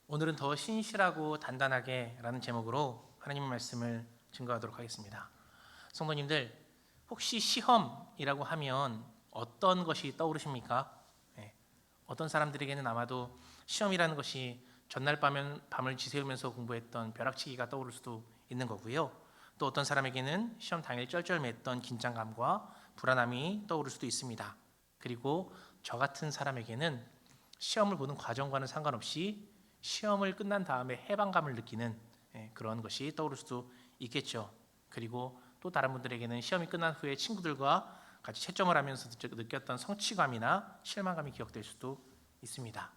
오늘은 더 신실하고 단단하게 라는 제목으로 하나님의 말씀을 증거하도록 하겠습니다. 성도님들, 혹시 시험이라고 하면 어떤 것이 떠오르십니까? 어떤 사람들에게는 아마도 시험이라는 것이 전날 밤을 지새우면서 공부했던 벼락치기가 떠오를 수도 있는 거고요. 또 어떤 사람에게는 시험 당일 쩔쩔맸던 긴장감과 불안함이 떠오를 수도 있습니다. 그리고 저 같은 사람에게는 시험을 보는 과정과는 상관없이 시험을 끝난 다음에 해방감을 느끼는 그런 것이 떠오를 수도 있겠죠. 그리고 또 다른 분들에게는 시험이 끝난 후에 친구들과 같이 채점을 하면서 느꼈던 성취감이나 실망감이 기억될 수도 있습니다.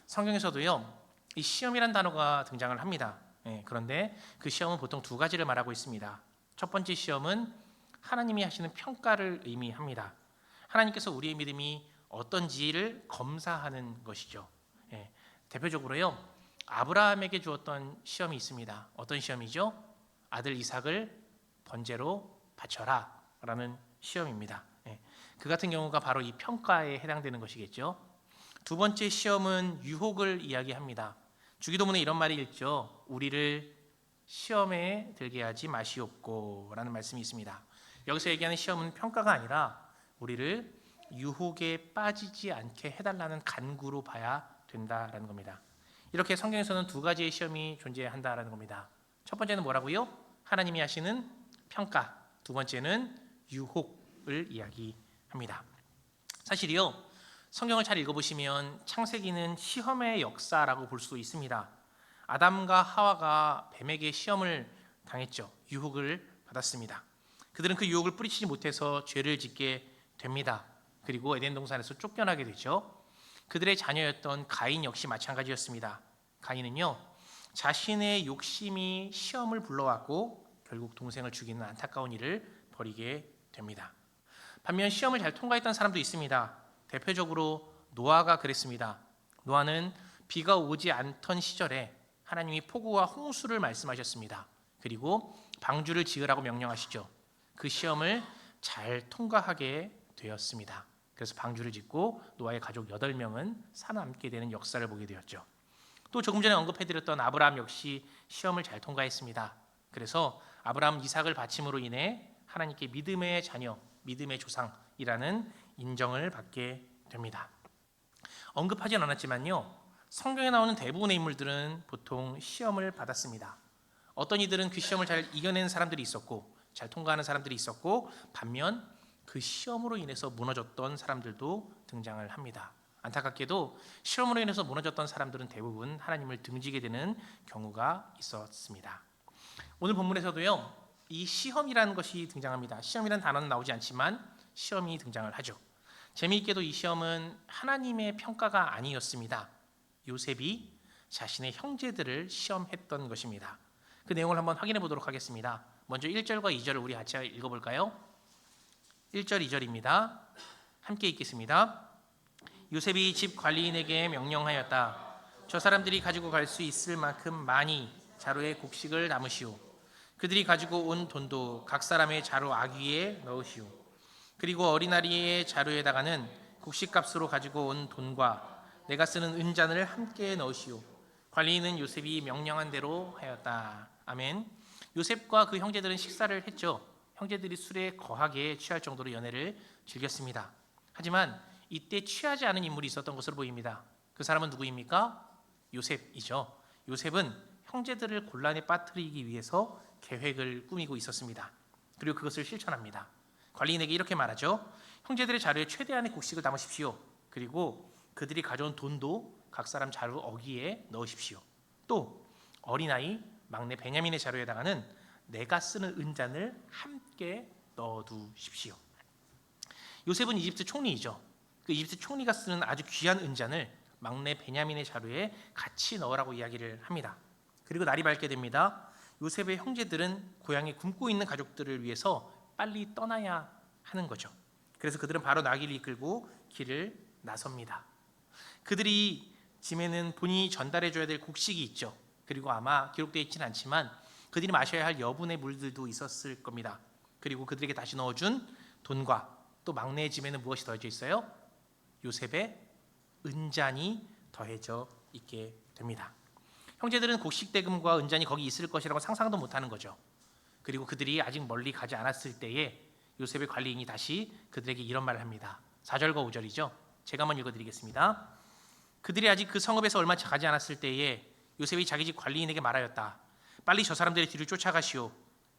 성경에서도요, 이 시험이란 단어가 등장을 합니다. 그런데 그 시험은 보통 두 가지를 말하고 있습니다. 첫 번째 시험은 하나님이 하시는 평가를 의미합니다. 하나님께서 우리의 믿음이 어떤지를 검사하는 것이죠. 대표적으로요, 아브라함에게 주었던 시험이 있습니다. 어떤 시험이죠? 아들 이삭을 번제로 바쳐라 라는 시험입니다. 그 같은 경우가 바로 이 평가에 해당되는 것이겠죠. 두 번째 시험은 유혹을 이야기합니다. 주기도문에 이런 말이 있죠. 우리를 시험에 들게 하지 마시옵고 라는 말씀이 있습니다. 여기서 얘기하는 시험은 평가가 아니라 우리를 유혹에 빠지지 않게 해달라는 간구로 봐야 된다라는 겁니다. 이렇게 성경에서는 두 가지의 시험이 존재한다라는 겁니다. 첫 번째는 뭐라고요? 하나님이 하시는 평가. 두 번째는 유혹을 이야기합니다. 사실이요, 성경을 잘 읽어보시면 창세기는 시험의 역사라고 볼 수 있습니다. 아담과 하와가 뱀에게 시험을 당했죠. 유혹을 받았습니다. 그들은 그 유혹을 뿌리치지 못해서 죄를 짓게 됩니다. 그리고 에덴 동산에서 쫓겨나게 되죠. 그들의 자녀였던 가인 역시 마찬가지였습니다. 가인은요, 자신의 욕심이 시험을 불러왔고 결국 동생을 죽이는 안타까운 일을 벌이게 됩니다. 반면 시험을 잘 통과했던 사람도 있습니다. 대표적으로 노아가 그랬습니다. 노아는 비가 오지 않던 시절에 하나님이 폭우와 홍수를 말씀하셨습니다. 그리고 방주를 지으라고 명령하시죠. 그 시험을 잘 통과하게 되었습니다. 그래서 방주를 짓고 노아의 가족 8명은 살아남게 되는 역사를 보게 되었죠. 또 조금 전에 언급해드렸던 아브라함 역시 시험을 잘 통과했습니다. 그래서 아브라함 이삭을 바침으로 인해 하나님께 믿음의 자녀, 믿음의 조상이라는 인정을 받게 됩니다. 언급하진 않았지만요, 성경에 나오는 대부분의 인물들은 보통 시험을 받았습니다. 어떤 이들은 그 시험을 잘 이겨낸 사람들이 있었고 잘 통과하는 사람들이 있었고, 반면 그 시험으로 인해서 무너졌던 사람들도 등장을 합니다. 안타깝게도 시험으로 인해서 무너졌던 사람들은 대부분 하나님을 등지게 되는 경우가 있었습니다. 오늘 본문에서도요, 이 시험이라는 것이 등장합니다. 시험이라는 단어는 나오지 않지만 시험이 등장을 하죠. 재미있게도 이 시험은 하나님의 평가가 아니었습니다. 요셉이 자신의 형제들을 시험했던 것입니다. 그 내용을 한번 확인해 보도록 하겠습니다. 먼저 1절과 2절을 우리 같이 읽어볼까요? 1절, 2절입니다. 함께 읽겠습니다. 요셉이 집 관리인에게 명령하였다. 저 사람들이 가지고 갈 수 있을 만큼 많이 자루에 곡식을 담으시오. 그들이 가지고 온 돈도 각 사람의 자루 아귀에 넣으시오. 그리고 어린아이의 자루에다가는 곡식값으로 가지고 온 돈과 내가 쓰는 은잔을 함께 넣으시오. 관리인은 요셉이 명령한 대로 하였다. 아멘. 요셉과 그 형제들은 식사를 했죠. 형제들이 술에 거하게 취할 정도로 연애를 즐겼습니다. 하지만 이때 취하지 않은 인물이 있었던 것으로 보입니다. 그 사람은 누구입니까? 요셉이죠. 요셉은 형제들을 곤란에 빠뜨리기 위해서 계획을 꾸미고 있었습니다. 그리고 그것을 실천합니다. 관리인에게 이렇게 말하죠. 형제들의 자루에 최대한의 곡식을 담으십시오. 그리고 그들이 가져온 돈도 각 사람 자루 어귀에 넣으십시오. 또 어린아이 막내 베냐민의 자루에다가는 내가 쓰는 은잔을 함께 넣어두십시오. 요셉은 이집트 총리이죠. 그 이집트 총리가 쓰는 아주 귀한 은잔을 막내 베냐민의 자루에 같이 넣으라고 이야기를 합니다. 그리고 날이 밝게 됩니다. 요셉의 형제들은 고향에 굶고 있는 가족들을 위해서 빨리 떠나야 하는 거죠. 그래서 그들은 바로 나귀를 이끌고 길을 나섭니다. 그들이 짐에는 본인이 전달해줘야 될 곡식이 있죠. 그리고 아마 기록되어 있지는 않지만 그들이 마셔야 할 여분의 물들도 있었을 겁니다. 그리고 그들에게 다시 넣어준 돈과 또 막내의 짐에는 무엇이 더해져 있어요? 요셉의 은잔이 더해져 있게 됩니다. 형제들은 곡식 대금과 은잔이 거기 있을 것이라고 상상도 못하는 거죠. 그리고 그들이 아직 멀리 가지 않았을 때에 요셉의 관리인이 다시 그들에게 이런 말을 합니다. 4절과 5절이죠. 제가 한번 읽어드리겠습니다. 그들이 아직 그 성읍에서 얼마 가지 않았을 때에 요셉이 자기 집 관리인에게 말하였다. 빨리 저 사람들의 뒤를 쫓아가시오.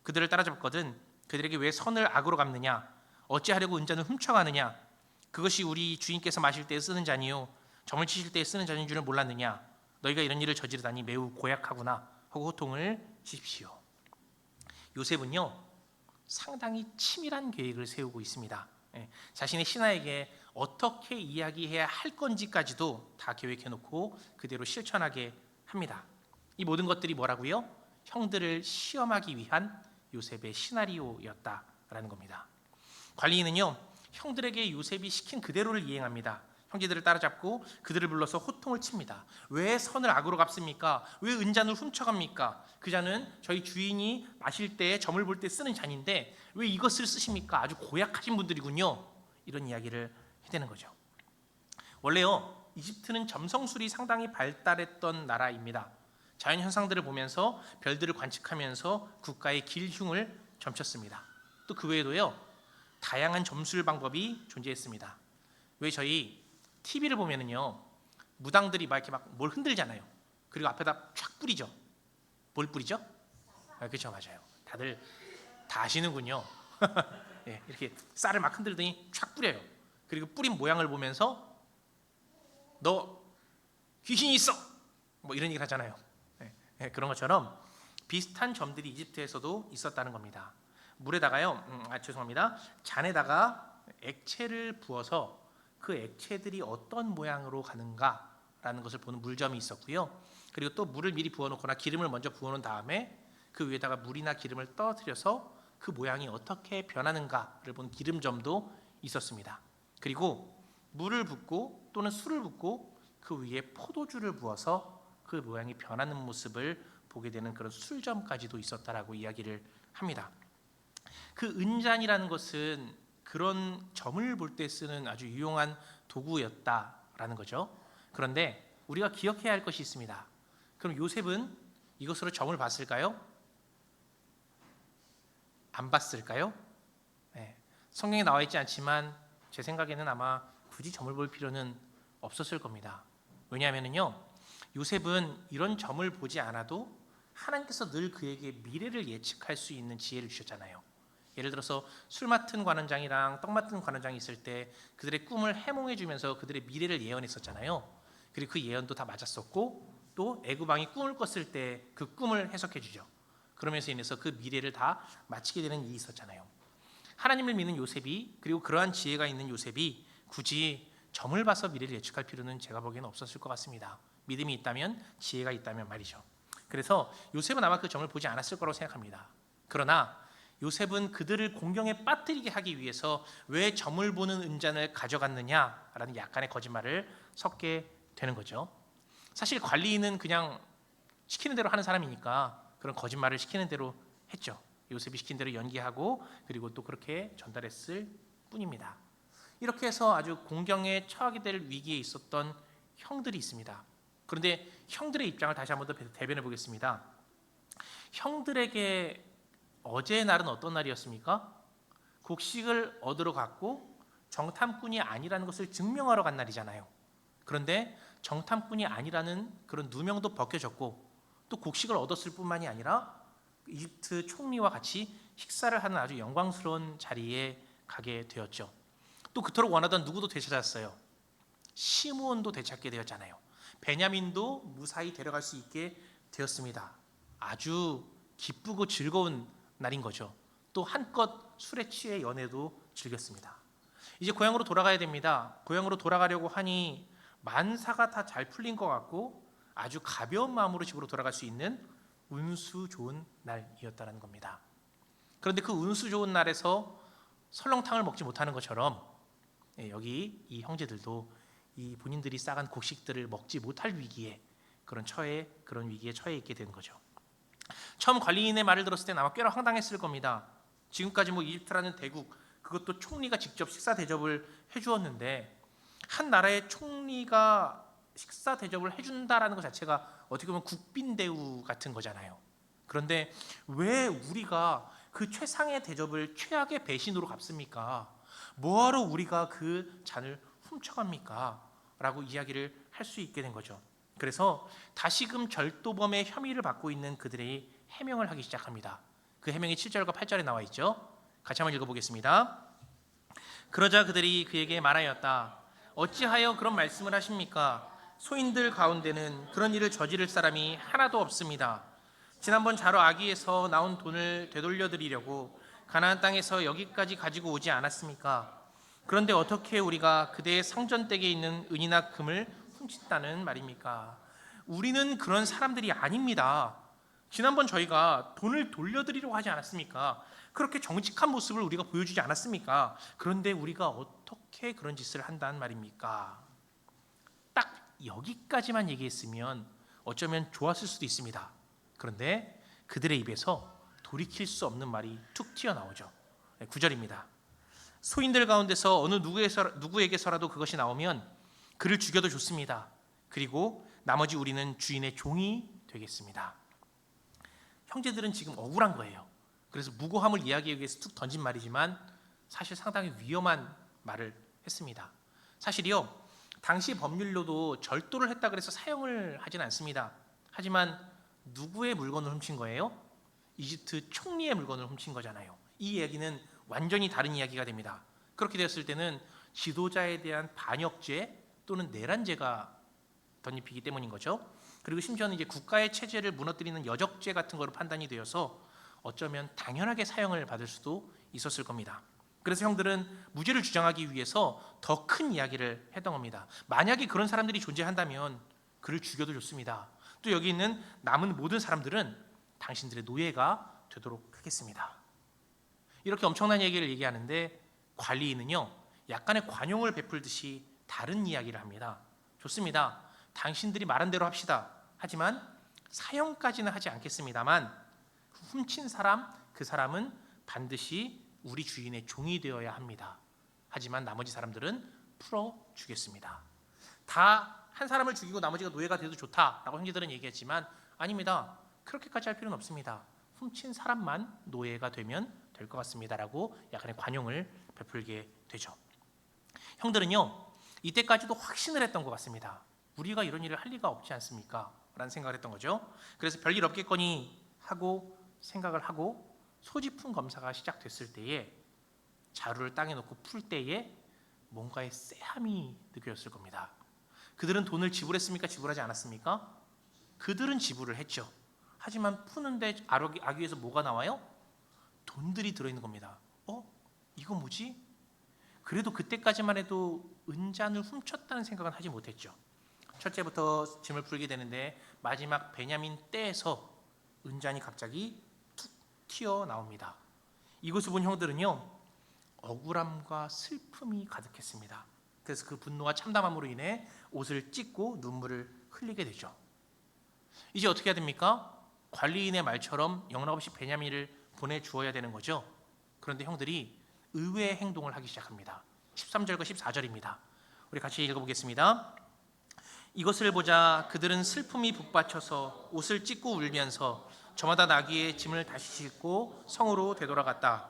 그들을 따라잡거든 그들에게 왜 선을 악으로 갚느냐? 어찌하려고 은잔을 훔쳐가느냐? 그것이 우리 주인께서 마실 때에 쓰는 잔이요 점을 치실 때에 쓰는 잔인 줄을 몰랐느냐? 너희가 이런 일을 저지르다니 매우 고약하구나 하고 호통을 치십시오. 요셉은요 상당히 치밀한 계획을 세우고 있습니다. 자신의 신하에게 어떻게 이야기해야 할 건지까지도 다 계획해놓고 그대로 실천하게 합니다. 이 모든 것들이 뭐라고요? 형들을 시험하기 위한 요셉의 시나리오였다라는 겁니다. 관리인은요 형들에게 요셉이 시킨 그대로를 이행합니다. 형제들을 따라잡고 그들을 불러서 호통을 칩니다. 왜 선을 악으로 갚습니까? 왜 은잔을 훔쳐갑니까? 그 잔은 저희 주인이 마실 때 점을 볼 때 쓰는 잔인데 왜 이것을 쓰십니까? 아주 고약하신 분들이군요. 이런 이야기를 해대는 거죠. 원래요 이집트는 점성술이 상당히 발달했던 나라입니다. 자연 현상들을 보면서 별들을 관측하면서 국가의 길흉을 점쳤습니다. 또 그 외에도요 다양한 점술 방법이 존재했습니다. 왜 저희 TV를 보면은요 무당들이 막 이렇게 막 뭘 흔들잖아요. 그리고 앞에다 촥 뿌리죠. 뭘 뿌리죠? 그렇죠, 맞아요. 다들 다 아시는군요. 네, 이렇게 쌀을 막 흔들더니 촥 뿌려요. 그리고 뿌린 모양을 보면서 너 귀신이 있어. 뭐 이런 얘기를 하잖아요. 네, 그런 것처럼 비슷한 점들이 이집트에서도 있었다는 겁니다. 물에다가요, 죄송합니다. 잔에다가 액체를 부어서 그 액체들이 어떤 모양으로 가는가라는 것을 보는 물점이 있었고요. 그리고 또 물을 미리 부어놓거나 기름을 먼저 부어놓은 다음에 그 위에다가 물이나 기름을 떠들여서 그 모양이 어떻게 변하는가를 보는 기름점도 있었습니다. 그리고 물을 붓고 또는 술을 붓고 그 위에 포도주를 부어서 그 모양이 변하는 모습을 보게 되는 그런 술점까지도 있었다라고 이야기를 합니다. 그 은잔이라는 것은 그런 점을 볼 때 쓰는 아주 유용한 도구였다라는 거죠. 그런데 우리가 기억해야 할 것이 있습니다. 그럼 요셉은 이것으로 점을 봤을까요? 안 봤을까요? 네. 성경에 나와 있지 않지만 제 생각에는 아마 굳이 점을 볼 필요는 없었을 겁니다. 왜냐하면요 요셉은 이런 점을 보지 않아도 하나님께서 늘 그에게 미래를 예측할 수 있는 지혜를 주셨잖아요. 예를 들어서 술 맡은 관원장이랑 떡 맡은 관원장이 있을 때 그들의 꿈을 해몽해 주면서 그들의 미래를 예언했었잖아요. 그리고 그 예언도 다 맞았었고 또 애굽 왕이 꿈을 꿨을 때 그 꿈을 해석해 주죠. 그러면서 인해서 그 미래를 다 마치게 되는 일이 있었잖아요. 하나님을 믿는 요셉이 그리고 그러한 지혜가 있는 요셉이 굳이 점을 봐서 미래를 예측할 필요는 제가 보기에는 없었을 것 같습니다. 믿음이 있다면 지혜가 있다면 말이죠. 그래서 요셉은 아마 그 점을 보지 않았을 거라고 생각합니다. 그러나 요셉은 그들을 공경에 빠뜨리게 하기 위해서 왜 점을 보는 은잔을 가져갔느냐라는 약간의 거짓말을 섞게 되는 거죠. 사실 관리인은 그냥 시키는 대로 하는 사람이니까 그런 거짓말을 시키는 대로 했죠. 요셉이 시킨 대로 연기하고 그리고 또 그렇게 전달했을 뿐입니다. 이렇게 해서 아주 공경에 처하게 될 위기에 있었던 형들이 있습니다. 그런데 형들의 입장을 다시 한번 더 대변해 보겠습니다. 형들에게 어제의 날은 어떤 날이었습니까? 곡식을 얻으러 갔고 정탐꾼이 아니라는 것을 증명하러 간 날이잖아요. 그런데 정탐꾼이 아니라는 그런 누명도 벗겨졌고 또 곡식을 얻었을 뿐만이 아니라 이집트 총리와 같이 식사를 하는 아주 영광스러운 자리에 가게 되었죠. 또 그토록 원하던 누구도 되찾았어요. 시므온도 되찾게 되었잖아요. 베냐민도 무사히 데려갈 수 있게 되었습니다. 아주 기쁘고 즐거운 날인 거죠. 또 한껏 술에 취해 연애도 즐겼습니다. 이제 고향으로 돌아가야 됩니다. 고향으로 돌아가려고 하니 만사가 다 잘 풀린 것 같고 아주 가벼운 마음으로 집으로 돌아갈 수 있는 운수 좋은 날이었다는 겁니다. 그런데 그 운수 좋은 날에서 설렁탕을 먹지 못하는 것처럼 여기 이 형제들도 이 본인들이 싸간 곡식들을 먹지 못할 위기에 그런 위기에 처해 있게 된 거죠. 처음 관리인의 말을 들었을 때 아마 꽤나 황당했을 겁니다. 지금까지 이집트라는 대국 그것도 총리가 직접 식사 대접을 해주었는데 한 나라의 총리가 식사 대접을 해준다라는 것 자체가 어떻게 보면 국빈 대우 같은 거잖아요. 그런데 왜 우리가 그 최상의 대접을 최악의 배신으로 갚습니까? 뭐하러 우리가 그 잔을 훔쳐갑니까? 라고 이야기를 할 수 있게 된 거죠. 그래서 다시금 절도범의 혐의를 받고 있는 그들의 해명을 하기 시작합니다. 그 해명이 7절과 8절에 나와 있죠. 같이 한번 읽어보겠습니다. 그러자 그들이 그에게 말하였다. 어찌하여 그런 말씀을 하십니까? 소인들 가운데는 그런 일을 저지를 사람이 하나도 없습니다. 지난번 자로 아기에서 나온 돈을 되돌려드리려고 가나안 땅에서 여기까지 가지고 오지 않았습니까? 그런데 어떻게 우리가 그대의 상전댁에 있는 은이나 금을 훔친다는 말입니까? 우리는 그런 사람들이 아닙니다. 지난번 저희가 돈을 돌려드리려고 하지 않았습니까? 그렇게 정직한 모습을 우리가 보여주지 않았습니까? 그런데 우리가 어떻게 그런 짓을 한다는 말입니까? 딱 여기까지만 얘기했으면 어쩌면 좋았을 수도 있습니다. 그런데 그들의 입에서 돌이킬 수 없는 말이 툭 튀어나오죠. 9절입니다. 소인들 가운데서 어느 누구에게서라도 그것이 나오면 그를 죽여도 좋습니다. 그리고 나머지 우리는 주인의 종이 되겠습니다. 형제들은 지금 억울한 거예요. 그래서 무고함을 이야기하기 위해서 툭 던진 말이지만 사실 상당히 위험한 말을 했습니다. 사실이요, 당시 법률로도 절도를 했다 그래서 사형을 하진 않습니다. 하지만 누구의 물건을 훔친 거예요? 이집트 총리의 물건을 훔친 거잖아요. 이 이야기는 완전히 다른 이야기가 됩니다. 그렇게 되었을 때는 지도자에 대한 반역죄 또는 내란죄가 덧입히기 때문인 거죠. 그리고 심지어는 이제 국가의 체제를 무너뜨리는 여적죄 같은 거로 판단이 되어서 어쩌면 당연하게 사형을 받을 수도 있었을 겁니다. 그래서 형들은 무죄를 주장하기 위해서 더 큰 이야기를 했던 겁니다. 만약에 그런 사람들이 존재한다면 그를 죽여도 좋습니다. 또 여기 있는 남은 모든 사람들은 당신들의 노예가 되도록 하겠습니다. 이렇게 엄청난 얘기를 얘기하는데 관리인은요, 약간의 관용을 베풀듯이 다른 이야기를 합니다. 좋습니다. 당신들이 말한 대로 합시다. 하지만 사형까지는 하지 않겠습니다만 훔친 사람, 그 사람은 반드시 우리 주인의 종이 되어야 합니다. 하지만 나머지 사람들은 풀어주겠습니다. 다 한 사람을 죽이고 나머지가 노예가 돼도 좋다라고 형제들은 얘기했지만 아닙니다. 그렇게까지 할 필요는 없습니다. 훔친 사람만 노예가 되면 될 것 같습니다라고 약간의 관용을 베풀게 되죠. 형들은요, 이때까지도 확신을 했던 것 같습니다. 우리가 이런 일을 할 리가 없지 않습니까? 라는 생각을 했던 거죠. 그래서 별일 없겠거니 하고 생각을 하고 소지품 검사가 시작됐을 때에 자루를 땅에 놓고 풀 때에 뭔가의 쎄함이 느껴졌을 겁니다. 그들은 돈을 지불했습니까? 지불하지 않았습니까? 그들은 지불을 했죠. 하지만 푸는데 아귀에서 뭐가 나와요? 돈들이 들어있는 겁니다. 이거 뭐지? 그래도 그때까지만 해도 은잔을 훔쳤다는 생각은 하지 못했죠. 첫째부터 짐을 풀게 되는데 마지막 베냐민 떼에서 은잔이 갑자기 툭 튀어나옵니다. 이것을 본 형들은요, 억울함과 슬픔이 가득했습니다. 그래서 그 분노와 참담함으로 인해 옷을 찢고 눈물을 흘리게 되죠. 이제 어떻게 해야 됩니까? 관리인의 말처럼 영락없이 베냐민을 보내주어야 되는 거죠. 그런데 형들이 의외의 행동을 하기 시작합니다. 13절과 14절입니다. 우리 같이 읽어보겠습니다. 이것을 보자 그들은 슬픔이 북받쳐서 옷을 찢고 울면서 저마다 나귀의 짐을 다시 싣고 성으로 되돌아갔다.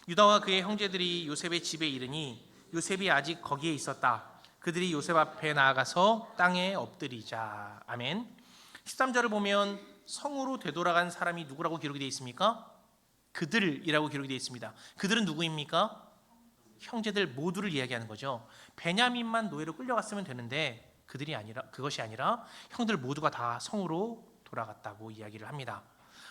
유다와 그의 형제들이 요셉의 집에 이르니 요셉이 아직 거기에 있었다. 그들이 요셉 앞에 나아가서 땅에 엎드리자. 아멘. 13절을 보면 성으로 되돌아간 사람이 누구라고 기록이 되어 있습니까? 그들이라고 기록이 되어 있습니다. 그들은 누구입니까? 형제들 모두를 이야기하는 거죠. 베냐민만 노예로 끌려갔으면 되는데 그것이 아니라 형들 모두가 다 성으로 돌아갔다고 이야기를 합니다.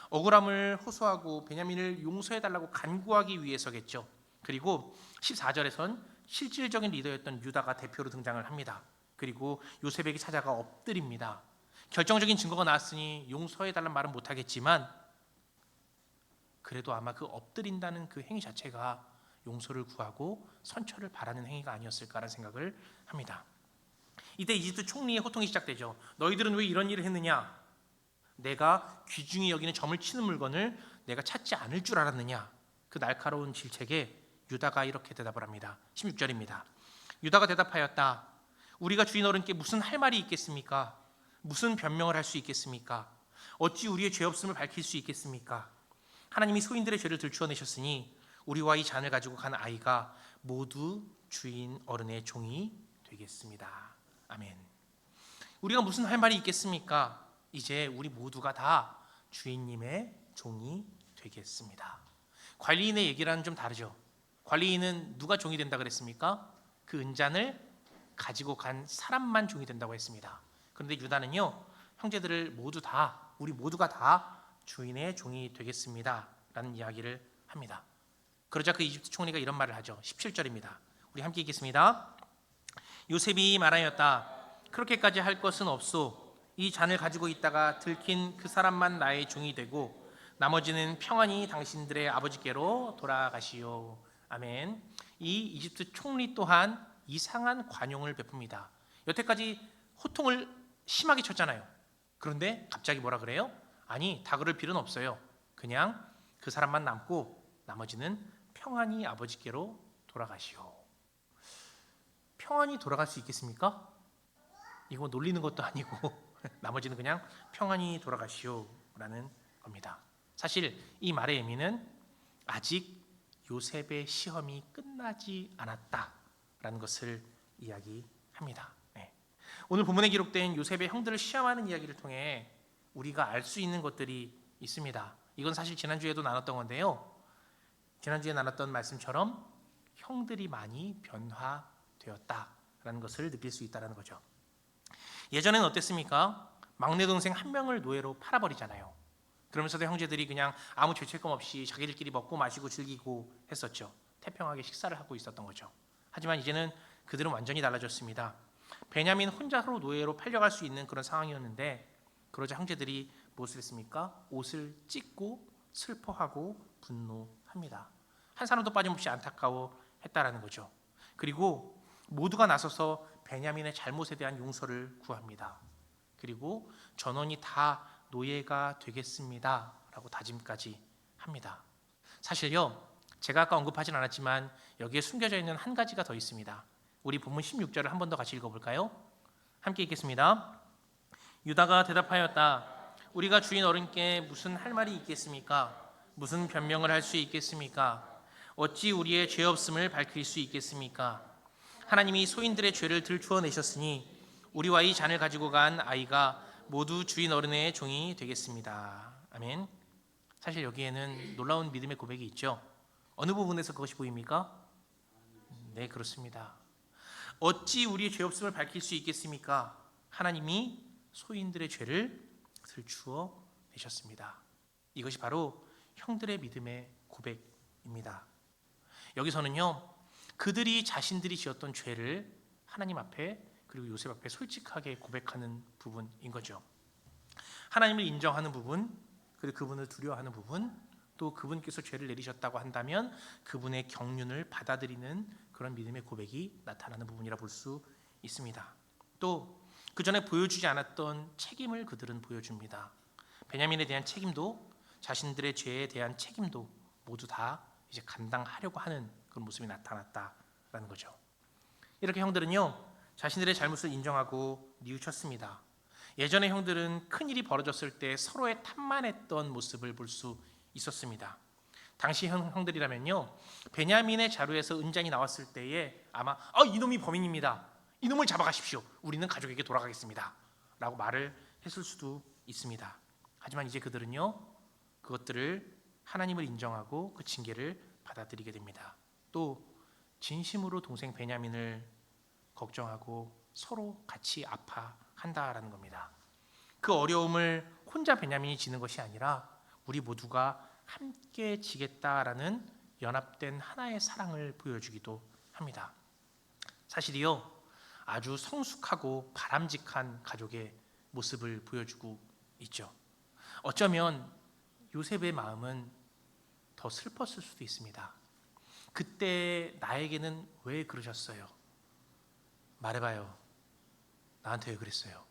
억울함을 호소하고 베냐민을 용서해달라고 간구하기 위해서겠죠. 그리고 14절에선 실질적인 리더였던 유다가 대표로 등장을 합니다. 그리고 요셉에게 찾아가 엎드립니다. 결정적인 증거가 나왔으니 용서해달라는 말은 못하겠지만 그래도 아마 그 엎드린다는 그 행위 자체가 용서를 구하고 선처를 바라는 행위가 아니었을까라는 생각을 합니다. 이때 이집트 총리의 호통이 시작되죠. 너희들은 왜 이런 일을 했느냐? 내가 귀중히 여기는 점을 치는 물건을 내가 찾지 않을 줄 알았느냐? 그 날카로운 질책에 유다가 이렇게 대답을 합니다. 16절입니다. 유다가 대답하였다. 우리가 주인 어른께 무슨 할 말이 있겠습니까? 무슨 변명을 할 수 있겠습니까? 어찌 우리의 죄 없음을 밝힐 수 있겠습니까? 하나님이 소인들의 죄를 들추어내셨으니 우리와 이 잔을 가지고 간 아이가 모두 주인 어른의 종이 되겠습니다. 아멘. 우리가 무슨 할 말이 있겠습니까? 이제 우리 모두가 다 주인님의 종이 되겠습니다. 관리인의 얘기랑은 좀 다르죠. 관리인은 누가 종이 된다 그랬습니까? 그 은잔을 가지고 간 사람만 종이 된다고 했습니다. 그런데 유다는요, 형제들을 모두 다, 우리 모두가 다 주인의 종이 되겠습니다 라는 이야기를 합니다. 그러자 그 이집트 총리가 이런 말을 하죠. 17절입니다. 우리 함께 읽겠습니다. 요셉이 말하였다. 그렇게까지 할 것은 없소. 이 잔을 가지고 있다가 들킨 그 사람만 나의 종이 되고 나머지는 평안히 당신들의 아버지께로 돌아가시오. 아멘. 이 이집트 총리 또한 이상한 관용을 베풉니다. 여태까지 호통을 심하게 쳤잖아요. 그런데 갑자기 뭐라 그래요? 아니, 다 그럴 필요는 없어요. 그냥 그 사람만 남고 나머지는 평안히 아버지께로 돌아가시오. 평안히 돌아갈 수 있겠습니까? 이거 놀리는 것도 아니고 나머지는 그냥 평안히 돌아가시오라는 겁니다. 사실 이 말의 의미는 아직 요셉의 시험이 끝나지 않았다라는 것을 이야기합니다. 네. 오늘 본문에 기록된 요셉의 형들을 시험하는 이야기를 통해 우리가 알 수 있는 것들이 있습니다. 이건 사실 지난주에도 나눴던 건데요. 지난주에 나눴던 말씀처럼 형들이 많이 변화되었다라는 것을 느낄 수 있다는 거죠. 예전에는 어땠습니까? 막내 동생 한 명을 노예로 팔아버리잖아요. 그러면서도 형제들이 그냥 아무 죄책감 없이 자기들끼리 먹고 마시고 즐기고 했었죠. 태평하게 식사를 하고 있었던 거죠. 하지만 이제는 그들은 완전히 달라졌습니다. 베냐민 혼자로 노예로 팔려갈 수 있는 그런 상황이었는데 그러자 형제들이 무엇을 했습니까? 옷을 찢고 슬퍼하고 분노합니다. 한 사람도 빠짐없이 안타까워했다라는 거죠. 그리고 모두가 나서서 베냐민의 잘못에 대한 용서를 구합니다. 그리고 전원이 다 노예가 되겠습니다 라고 다짐까지 합니다. 사실요, 제가 아까 언급하진 않았지만 여기에 숨겨져 있는 한 가지가 더 있습니다. 우리 본문 16절을 한 번 더 같이 읽어볼까요? 함께 읽겠습니다. 유다가 대답하였다. 우리가 주인 어른께 무슨 할 말이 있겠습니까? 무슨 변명을 할 수 있겠습니까? 어찌 우리의 죄 없음을 밝힐 수 있겠습니까? 하나님이 소인들의 죄를 들추어내셨으니 우리와 이 잔을 가지고 간 아이가 모두 주인 어른의 종이 되겠습니다. 아멘. 사실 여기에는 놀라운 믿음의 고백이 있죠. 어느 부분에서 그것이 보입니까? 네, 그렇습니다. 어찌 우리의 죄 없음을 밝힐 수 있겠습니까? 하나님이 소인들의 죄를 들추어 내셨습니다. 이것이 바로 형들의 믿음의 고백입니다. 여기서는요, 그들이 자신들이 지었던 죄를 하나님 앞에 그리고 요셉 앞에 솔직하게 고백하는 부분인 거죠. 하나님을 인정하는 부분, 그리고 그분을 두려워하는 부분, 또 그분께서 죄를 내리셨다고 한다면 그분의 경륜을 받아들이는 그런 믿음의 고백이 나타나는 부분이라 볼 수 있습니다. 또 그 전에 보여주지 않았던 책임을 그들은 보여줍니다. 베냐민에 대한 책임도 자신들의 죄에 대한 책임도 모두 다 이제 감당하려고 하는 그런 모습이 나타났다라는 거죠. 이렇게 형들은요, 자신들의 잘못을 인정하고 뉘우쳤습니다. 예전에 형들은 큰일이 벌어졌을 때 서로의 탓만했던 모습을 볼 수 있었습니다. 당시 형들이라면요, 베냐민의 자루에서 은잔이 나왔을 때에 아마 이놈이 범인입니다. 이놈을 잡아가십시오. 우리는 가족에게 돌아가겠습니다. 라고 말을 했을 수도 있습니다. 하지만 이제 그들은요, 그것들을 하나님을 인정하고 그 징계를 받아들이게 됩니다. 또 진심으로 동생 베냐민을 걱정하고 서로 같이 아파한다라는 겁니다. 그 어려움을 혼자 베냐민이 지는 것이 아니라 우리 모두가 함께 지겠다라는 연합된 하나의 사랑을 보여주기도 합니다. 사실이요, 아주 성숙하고 바람직한 가족의 모습을 보여주고 있죠. 어쩌면 요셉의 마음은 더 슬펐을 수도 있습니다. 그때 나에게는 왜 그러셨어요? 말해봐요. 나한테 왜 그랬어요?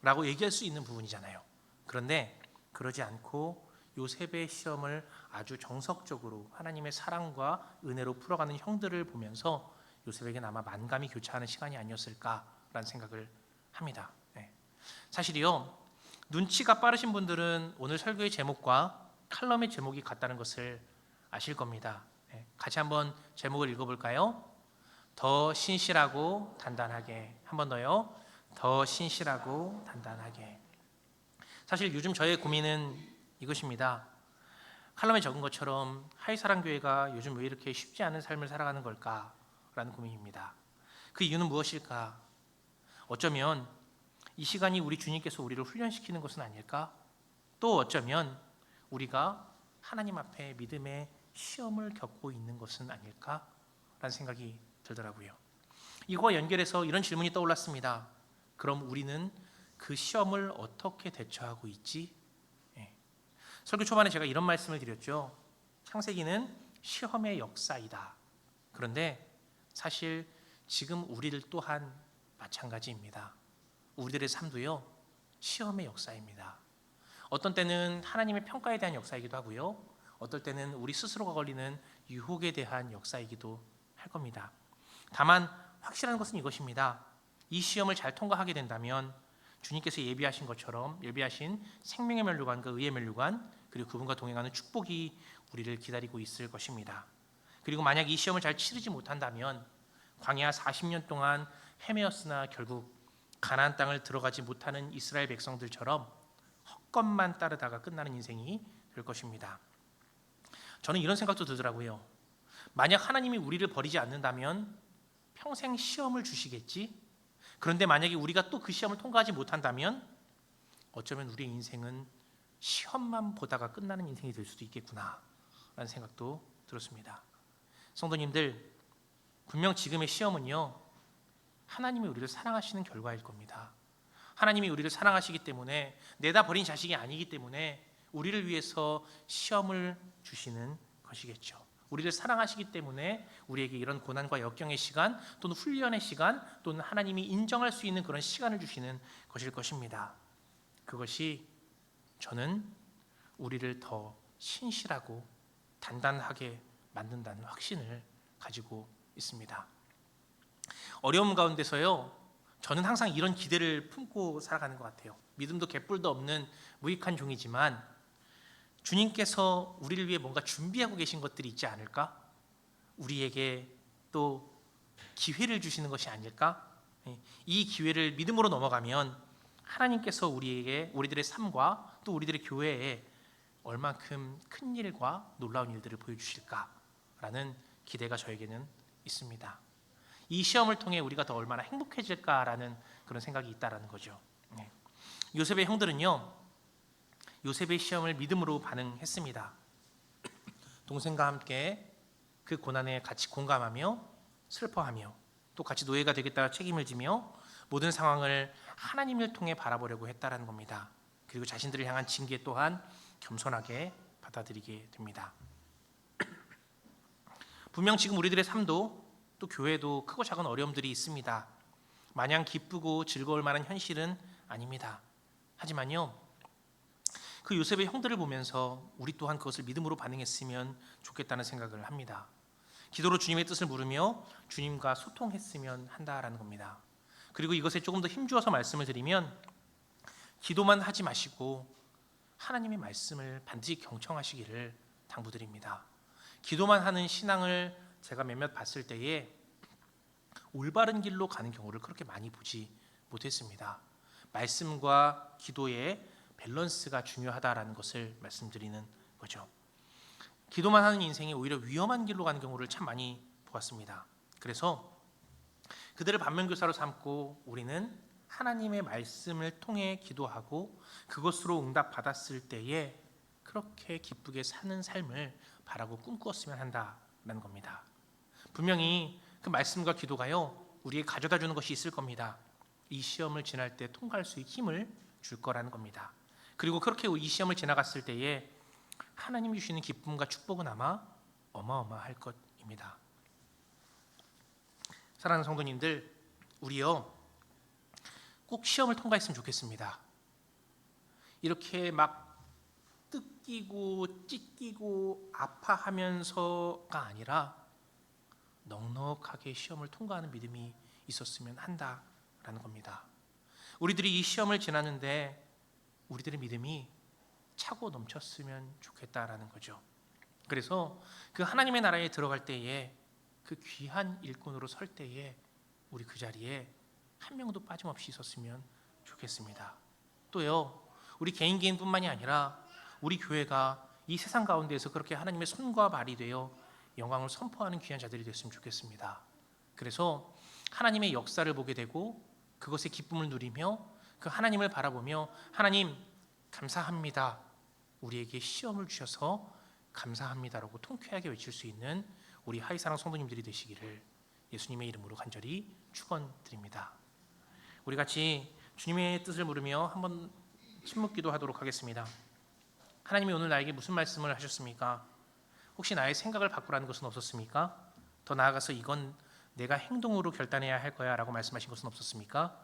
라고 얘기할 수 있는 부분이잖아요. 그런데 그러지 않고 요셉의 시험을 아주 정석적으로 하나님의 사랑과 은혜로 풀어가는 형들을 보면서 요셉에게는 아마 만감이 교차하는 시간이 아니었을까 라는 생각을 합니다. 사실이요, 눈치가 빠르신 분들은 오늘 설교의 제목과 칼럼의 제목이 같다는 것을 아실 겁니다. 같이 한번 제목을 읽어볼까요? 더 신실하고 단단하게. 한 번 더요. 더 신실하고 단단하게. 사실 요즘 저의 고민은 이것입니다. 칼럼에 적은 것처럼 하이사랑교회가 요즘 왜 이렇게 쉽지 않은 삶을 살아가는 걸까라는 고민입니다. 그 이유는 무엇일까? 어쩌면 이 시간이 우리 주님께서 우리를 훈련시키는 것은 아닐까? 또 어쩌면 우리가 하나님 앞에 믿음의 시험을 겪고 있는 것은 아닐까? 라는 생각이 들더라고요. 이거와 연결해서 이런 질문이 떠올랐습니다. 그럼 우리는 그 시험을 어떻게 대처하고 있지? 설교 초반에 제가 이런 말씀을 드렸죠. 창세기는 시험의 역사이다. 그런데 사실 지금 우리들 또한 마찬가지입니다. 우리들의 삶도요, 시험의 역사입니다. 어떤 때는 하나님의 평가에 대한 역사이기도 하고요, 어떨 때는 우리 스스로가 걸리는 유혹에 대한 역사이기도 할 겁니다. 다만 확실한 것은 이것입니다. 이 시험을 잘 통과하게 된다면 주님께서 예비하신 것처럼 예비하신 생명의 면류관과 의의 면류관, 그리고 그분과 동행하는 축복이 우리를 기다리고 있을 것입니다. 그리고 만약 이 시험을 잘 치르지 못한다면 광야 40년 동안 헤매었으나 결국 가나안 땅을 들어가지 못하는 이스라엘 백성들처럼 헛것만 따르다가 끝나는 인생이 될 것입니다. 저는 이런 생각도 들더라고요. 만약 하나님이 우리를 버리지 않는다면 평생 시험을 주시겠지? 그런데 만약에 우리가 또 그 시험을 통과하지 못한다면 어쩌면 우리의 인생은 시험만 보다가 끝나는 인생이 될 수도 있겠구나 라는 생각도 들었습니다. 성도님들, 분명 지금의 시험은요, 하나님이 우리를 사랑하시는 결과일 겁니다. 하나님이 우리를 사랑하시기 때문에, 내다 버린 자식이 아니기 때문에 우리를 위해서 시험을 주시는 것이겠죠. 우리를 사랑하시기 때문에 우리에게 이런 고난과 역경의 시간, 또는 훈련의 시간, 또는 하나님이 인정할 수 있는 그런 시간을 주시는 것일 것입니다. 그것이 저는 우리를 더 신실하고 단단하게 만든다는 확신을 가지고 있습니다. 어려움 가운데서요, 저는 항상 이런 기대를 품고 살아가는 것 같아요. 믿음도 개뿔도 없는 무익한 종이지만 주님께서 우리를 위해 뭔가 준비하고 계신 것들이 있지 않을까? 우리에게 또 기회를 주시는 것이 아닐까? 이 기회를 믿음으로 넘어가면 하나님께서 우리에게, 우리들의 삶과 또 우리들의 교회에 얼만큼 큰 일과 놀라운 일들을 보여주실까라는 기대가 저에게는 있습니다. 이 시험을 통해 우리가 더 얼마나 행복해질까라는 그런 생각이 있다라는 거죠. 요셉의 형들은요, 요셉의 시험을 믿음으로 반응했습니다. 동생과 함께 그 고난에 같이 공감하며 슬퍼하며 또 같이 노예가 되겠다 책임을 지며 모든 상황을 하나님을 통해 바라보려고 했다라는 겁니다. 그리고 자신들을 향한 징계 또한 겸손하게 받아들이게 됩니다. 분명 지금 우리들의 삶도 또 교회도 크고 작은 어려움들이 있습니다. 마냥 기쁘고 즐거울 만한 현실은 아닙니다. 하지만요, 그 요셉의 형들을 보면서 우리 또한 그것을 믿음으로 반응했으면 좋겠다는 생각을 합니다. 기도로 주님의 뜻을 물으며 주님과 소통했으면 한다라는 겁니다. 그리고 이것에 조금 더 힘주어서 말씀을 드리면, 기도만 하지 마시고 하나님의 말씀을 반드시 경청하시기를 당부드립니다. 기도만 하는 신앙을 제가 몇몇 봤을 때에 올바른 길로 가는 경우를 그렇게 많이 보지 못했습니다. 말씀과 기도의 밸런스가 중요하다라는 것을 말씀드리는 거죠. 기도만 하는 인생이 오히려 위험한 길로 가는 경우를 참 많이 보았습니다. 그래서 그들을 반면교사로 삼고 우리는 하나님의 말씀을 통해 기도하고 그것으로 응답받았을 때에 그렇게 기쁘게 사는 삶을 바라고 꿈꾸었으면 한다는 겁니다. 분명히 그 말씀과 기도가요, 우리에게 가져다 주는 것이 있을 겁니다. 이 시험을 지날 때 통과할 수 있는 힘을 줄 거라는 겁니다. 그리고 그렇게 이 시험을 지나갔을 때에 하나님이 주시는 기쁨과 축복은 아마 어마어마할 것입니다. 사랑하는 성도님들, 우리요 꼭 시험을 통과했으면 좋겠습니다. 이렇게 막 뜯기고 찢기고 아파하면서가 아니라 넉넉하게 시험을 통과하는 믿음이 있었으면 한다라는 있다라는 겁니다. 우리들이 이 시험을 지났는데 우리들의 믿음이 차고 넘쳤으면 좋겠다라는 거죠. 그래서 그 하나님의 나라에 들어갈 때에 그 귀한 일꾼으로 설 때에 우리 그 자리에 한 명도 빠짐없이 있었으면 좋겠습니다. 또요, 우리 개인뿐만이 아니라 우리 교회가 이 세상 가운데에서 그렇게 하나님의 손과 발이 되어 영광을 선포하는 귀한 자들이 됐으면 좋겠습니다. 그래서 하나님의 역사를 보게 되고 그것의 기쁨을 누리며 그 하나님을 바라보며 하나님 감사합니다. 우리에게 시험을 주셔서 감사합니다라고 통쾌하게 외칠 수 있는 우리 하이사랑 성도님들이 되시기를 예수님의 이름으로 간절히 축원드립니다. 우리 같이 주님의 뜻을 물으며 한번 침묵 기도하도록 하겠습니다. 하나님이 오늘 나에게 무슨 말씀을 하셨습니까? 혹시 나의 생각을 바꾸라는 것은 없었습니까? 더 나아가서 이건 내가 행동으로 결단해야 할 거야 라고 말씀하신 것은 없었습니까?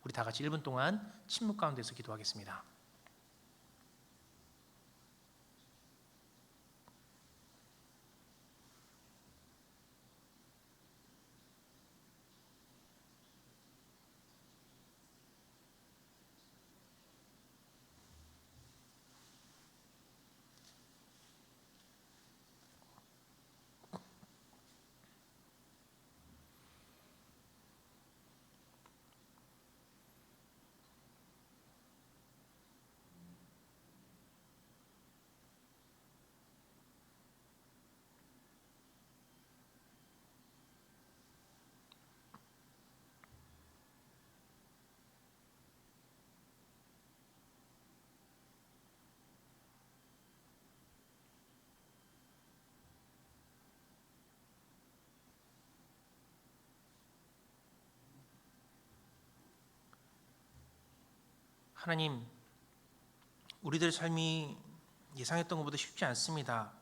우리 다 같이 1분 동안 침묵 가운데서 기도하겠습니다. 하나님, 우리들의 삶이 예상했던 것보다 쉽지 않습니다.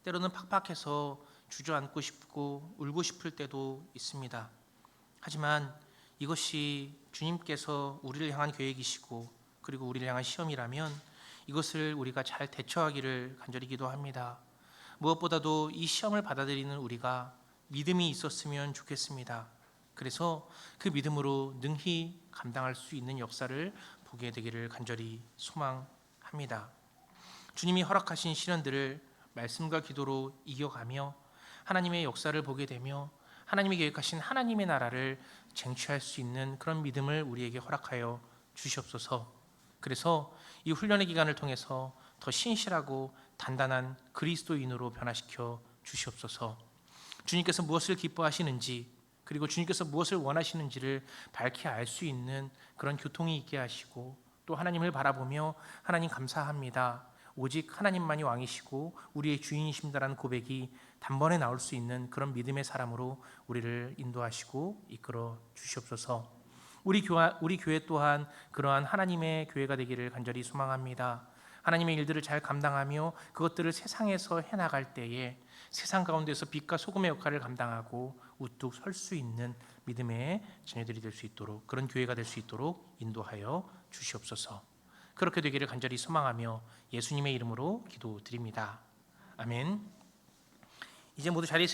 때로는 팍팍해서 주저앉고 싶고 울고 싶을 때도 있습니다. 하지만 이것이 주님께서 우리를 향한 계획이시고 그리고 우리를 향한 시험이라면 이것을 우리가 잘 대처하기를 간절히 기도합니다. 무엇보다도 이 시험을 받아들이는 우리가 믿음이 있었으면 좋겠습니다. 그래서 그 믿음으로 능히 감당할 수 있는 역사를 보게 되기를 간절히 소망합니다. 주님이 허락하신 시련들을 말씀과 기도로 이겨가며 하나님의 역사를 보게 되며 하나님이 계획하신 하나님의 나라를 쟁취할 수 있는 그런 믿음을 우리에게 허락하여 주시옵소서. 그래서 이 훈련의 기간을 통해서 더 신실하고 단단한 그리스도인으로 변화시켜 주시옵소서. 주님께서 무엇을 기뻐하시는지 그리고 주님께서 무엇을 원하시는지를 밝히 알 수 있는 그런 교통이 있게 하시고 또 하나님을 바라보며 하나님 감사합니다. 오직 하나님만이 왕이시고 우리의 주인이십니다라는 고백이 단번에 나올 수 있는 그런 믿음의 사람으로 우리를 인도하시고 이끌어 주시옵소서. 우리 교회 또한 그러한 하나님의 교회가 되기를 간절히 소망합니다. 하나님의 일들을 잘 감당하며 그것들을 세상에서 해나갈 때에 세상 가운데서 빛과 소금의 역할을 감당하고 우뚝 설 수 있는 믿음의 자녀들이 될 수 있도록 그런 교회가 될 수 있도록 인도하여 주시옵소서. 그렇게 되기를 간절히 소망하며 예수님의 이름으로 기도드립니다. 아멘. 이제 모두 자리에서